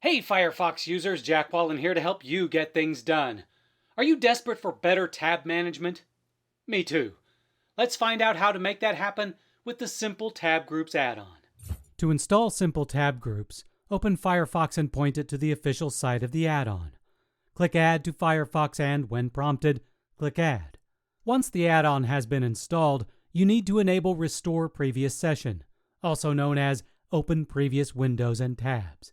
Hey Firefox users, Jack Wallen here to help you get things done. Are you desperate for better tab management? Me too. Let's find out how to make that happen with the Simple Tab Groups add-on. To install Simple Tab Groups, open Firefox and point it to the official site of the add-on. Click Add to Firefox and, when prompted, click Add. Once the add-on has been installed, you need to enable Restore Previous Session, also known as Open Previous Windows and Tabs.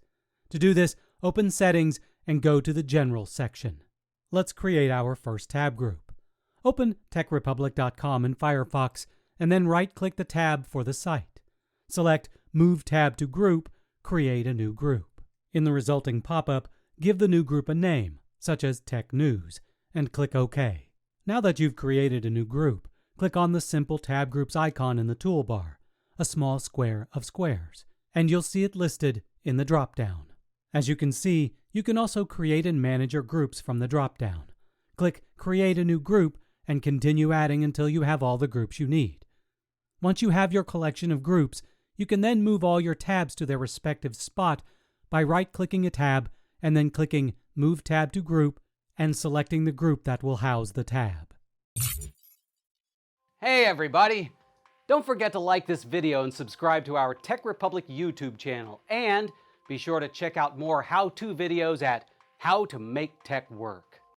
To do this, open Settings and go to the General section. Let's create our first tab group. Open TechRepublic.com in Firefox and then right-click the tab for the site. Select Move Tab to Group, create a new group. In the resulting pop-up, give the new group a name, such as Tech News, and click OK. Now that you've created a new group, click on the Simple Tab Groups icon in the toolbar, a small square of squares, and you'll see it listed in the drop-down. As you can see, you can also create and manage your groups from the drop-down. Click Create a New Group and continue adding until you have all the groups you need. Once you have your collection of groups, you can then move all your tabs to their respective spot by right-clicking a tab and then clicking Move Tab to Group and selecting the group that will house the tab. Hey everybody! Don't forget to like this video and subscribe to our TechRepublic YouTube channel, and be sure to check out more how-to videos at How to Make Tech Work.